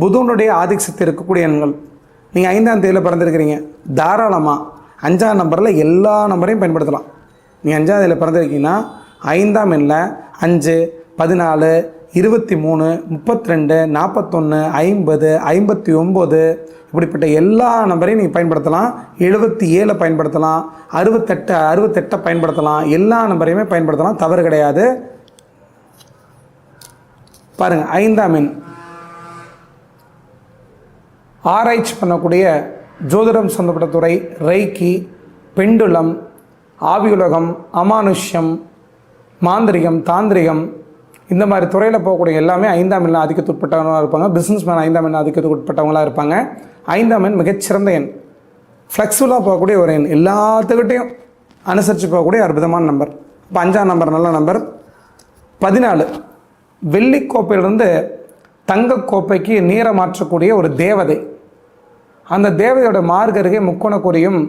புதனுடைய ஆதிக்கத்தை இருக்கக்கூடிய எண்கள். நீங்கள் 5ஆம் தேதியில் பிறந்திருக்கிறீங்க, தாராளமாக 5ஆம் நம்பரில் எல்லா நம்பரையும் பயன்படுத்தலாம். நீங்கள் 5ஆம் தேதியில் பிறந்திருக்கீங்கன்னா 5ஆம் எண்ணில் 5, 14, 23, 32, 41, 50, 59 இப்படிப்பட்ட எல்லா நம்பரையும் நீங்கள் பயன்படுத்தலாம். 77 பயன்படுத்தலாம், 68 பயன்படுத்தலாம், எல்லா நம்பரையுமே பயன்படுத்தலாம், தவறு கிடையாது. பாருங்கள், 5ஆம் எண் ஆராய்ச்சி பண்ணக்கூடிய ஜோதிடம் சம்பந்தப்பட்ட துறை, ரைக்கி, பெண்டுலம், ஆவியுலகம், அமானுஷ்யம், மாந்திரிகம், தாந்திரிகம், இந்த மாதிரி துறையில் போகக்கூடிய எல்லாமே 5ஆம் எண் ஆதிக்கத்துக்கு உட்பட்டவங்களாக இருப்பாங்க. பிஸ்னஸ் மேன் 5ஆம் எண் ஆதிக்கத்துக்கு உட்பட்டவங்களாக இருப்பாங்க. 5ஆம் எண் மிகச்சிறந்த எண், ஃப்ளெக்சிபிளாக போகக்கூடிய ஒரு எண், எல்லாத்துக்கிட்டையும் அனுசரித்து போகக்கூடிய அற்புதமான நம்பர். இப்போ 5ஆம் நம்பர் நல்ல நம்பர். 14 வெள்ளிக்கோப்பையிலிருந்து தங்கக்கோப்பைக்கு நீரை மாற்றக்கூடிய ஒரு தேவதை. அந்த தேவதையோட மார்கருகே முக்கோணக்குறியும்,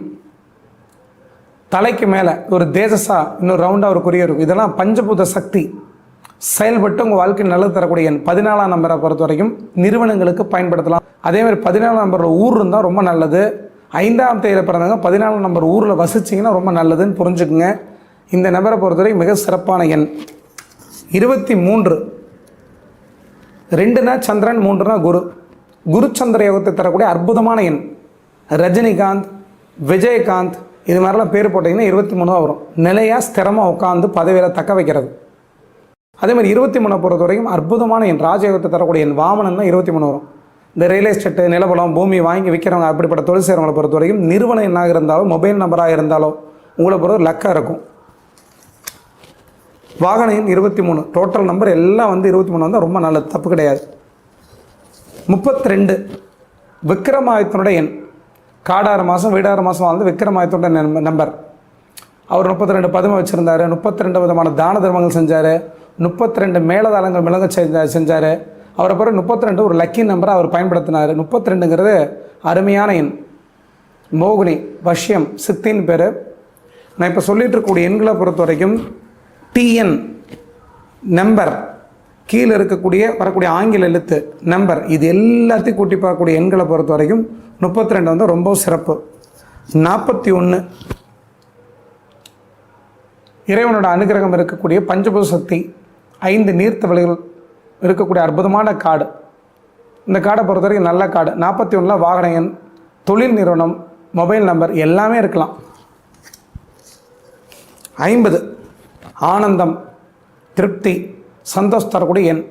தலைக்கு மேலே ஒரு தேஜஸா இன்னொரு ரவுண்டாக ஒரு குறியும் இருக்கும். இதெல்லாம் பஞ்சபூத சக்தி செயல்பட்டு உங்கள் வாழ்க்கையில் நல்லது தரக்கூடிய எண். 14ஆம் நம்பரை பொறுத்த வரைக்கும் நிறுவனங்களுக்கு பயன்படுத்தலாம். அதேமாதிரி 14ஆம் நம்பரில் ஊர் இருந்தால் ரொம்ப நல்லது. 5ஆம் தேதியில் பிறந்தவங்க 14ஆம் நம்பர் ஊரில் வசிச்சிங்கன்னா ரொம்ப நல்லதுன்னு புரிஞ்சுக்குங்க. இந்த நம்பரை பொறுத்தவரைக்கும் மிக சிறப்பான எண். 23 2னா சந்திரன், 3னா குரு. குரு சந்திர யோகத்தை தரக்கூடிய அற்புதமான எண். ரஜினிகாந்த், விஜயகாந்த் இது மாதிரிலாம் பேர் போட்டிங்கன்னா 23 தான் வரும். நிலையாக ஸ்திரமாக உட்காந்து பதவியில் தக்க வைக்கிறது. அதேமாதிரி 23 பொறுத்த வரைக்கும் அற்புதமான எண். ராஜயோகத்தை தரக்கூடிய எண். வாமனன் தான் 23 வரும். இந்த ரியல் எஸ்டேட்டு, நிலபலம், பூமி வாங்கி விற்கிறவங்க, அப்படிப்பட்ட தொழில் செய்கிறவங்களை பொறுத்த வரைக்கும் நிறுவன எண்ணாக இருந்தாலும் மொபைல் நம்பராக இருந்தாலும் உங்களை பொறுத்த லக்காக இருக்கும். வாகன எண் 23. டோட்டல் நம்பர் எல்லாம் 23 வந்தால் ரொம்ப நல்லது, தப்பு கிடையாது. 32 விக்ரமாதித்தனுடைய எண். காடாறு மாதம் வீடாறு மாதம் வாழ்ந்து விக்ரமாதித்தனுடைய நம்பர். அவர் 32 பதுமை வச்சுருந்தார், 32 விதமான தான தர்மங்கள் செஞ்சார், 32 மேலதாளங்கள் மிளக செஞ்சார். அவரை பிறகு 32 ஒரு லக்கி நம்பரை அவர் பயன்படுத்தினார். 32ங்கிறது அருமையான எண். மோகினி, வஷ்யம், சித்தின் பேர். நான் இப்போ சொல்லிட்டு இருக்கக்கூடிய எண்களை பொறுத்த வரைக்கும் டிஎன் நம்பர், கீழே இருக்கக்கூடிய வரக்கூடிய ஆங்கில எழுத்து நம்பர், இது எல்லாத்தையும் கூட்டி பார்க்கக்கூடிய எண்களை பொறுத்த வரைக்கும் 32 வந்து ரொம்ப சிறப்பு. 41 இறைவனோட அனுகிரகம் இருக்கக்கூடிய பஞ்சபூத சக்தி, 5 நீர்த்தவளைகள் இருக்கக்கூடிய அற்புதமான காடு. இந்த காடை பொறுத்த வரைக்கும் நல்ல காடு. 41 வாகன எண், தொழில் நிறுவனம், மொபைல் நம்பர் எல்லாமே இருக்கலாம். 50 ஆனந்தம், திருப்தி, சந்தோஷம் தரக்கூடிய எண்.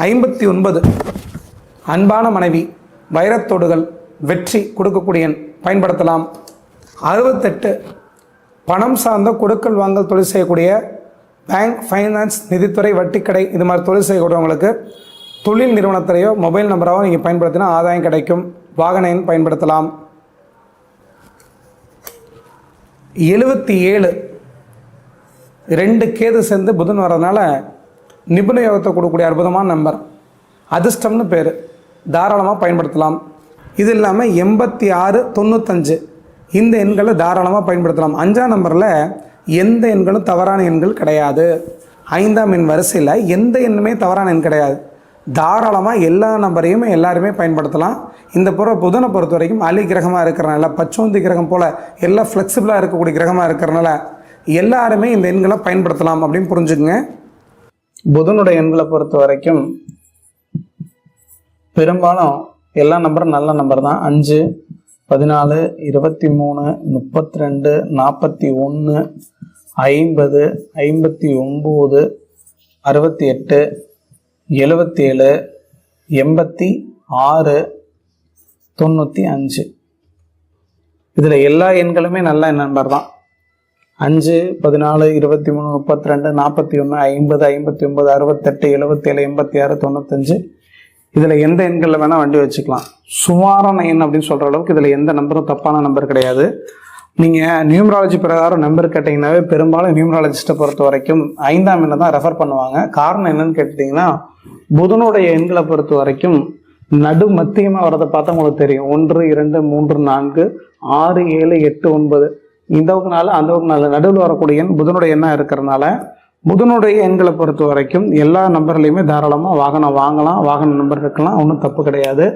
59 அன்பான மனைவி, வைரத்தோடுகள், வெற்றி கொடுக்கக்கூடிய எண், பயன்படுத்தலாம். 68 பணம் சார்ந்த கொடுக்கல் வாங்கல் தொழில் செய்யக்கூடிய பேங்க், ஃபைனான்ஸ், நிதித்துறை, வட்டிக்கடை இது மாதிரி தொழில் செய்யக்கூடியவங்களுக்கு தொழில் நிறுவனத்திலேயோ மொபைல் நம்பராகவோ நீங்கள் பயன்படுத்தினா ஆதாயம் கிடைக்கும். வாகன எண் பயன்படுத்தலாம். 77 2 கேது சேர்ந்து புதன் வர்றதுனால நிபுண யோகத்தை கொடுக்கக்கூடிய அற்புதமான நம்பர். அதிர்ஷ்டம்னு பேர், தாராளமாக பயன்படுத்தலாம். இது இல்லாமல் 86 95 இந்த எண்களை தாராளமாக பயன்படுத்தலாம். 5ஆம் நம்பரில் எந்த எண்களும் தவறான எண்கள் கிடையாது. 5ஆம் எண் வரிசையில் எந்த எண்ணுமே தவறான எண் கிடையாது. தாராளமாக எல்லா நம்பரையுமே எல்லாருமே பயன்படுத்தலாம். இந்த புதனை பொறுத்த வரைக்கும் அலி கிரகமாக இருக்கிறனால, பச்சோந்தி கிரகம் போல் எல்லாம் ஃப்ளெக்சிபிளாக இருக்கக்கூடிய கிரகமாக இருக்கிறனால எல்லாருமே இந்த எண்களை பயன்படுத்தலாம் அப்படின்னு புரிஞ்சுக்குங்க. புதனுடைய எண்களை பொறுத்த வரைக்கும் பெரும்பாலும் எல்லா நம்பரும் நல்ல நம்பர் தான். 5, 14, 23, 32, 41, 50, 59, 68, 77, 86, 95 இதில் எல்லா எண்களுமே நல்ல நம்பர் தான். 5, 14, 23, 32, 41, 50, 59, 68, 77, 86, 95 இதில் எந்த எண்களில் வேணால் வண்டி வச்சுக்கலாம். சுமாரான எண் அப்படின்னு சொல்கிற அளவுக்கு இதில் எந்த நம்பரும் தப்பான நம்பர் கிடையாது. நீங்கள் நியூமராலஜி பிரகாரம் நம்பர் கேட்டிங்கன்னாவே பெரும்பாலும் நியூமராலஜிஸ்ட்டை பொறுத்த வரைக்கும் 5ஆம் எண்ணை தான் ரெஃபர் பண்ணுவாங்க. காரணம் என்னன்னு கேட்டிங்கன்னா, புதனுடைய எண்களை பொறுத்த வரைக்கும் நடு மத்தியமாக வரதை பார்த்தா உங்களுக்கு தெரியும். 1, 2, 3, 4, 6, 7, 8, 9 இந்த பக்கம் 4 அந்த பக்கம் 4 நடுவில் வரக்கூடிய எண் புதனுடைய எண்ணாக இருக்கிறதுனால புதனுடைய எண்களை பொறுத்த வரைக்கும் எல்லா நம்பர்லையுமே தாராளமாக வாகனம் வாங்கலாம், வாகன நம்பர் இருக்கலாம், ஒன்றும் தப்பு கிடையாது.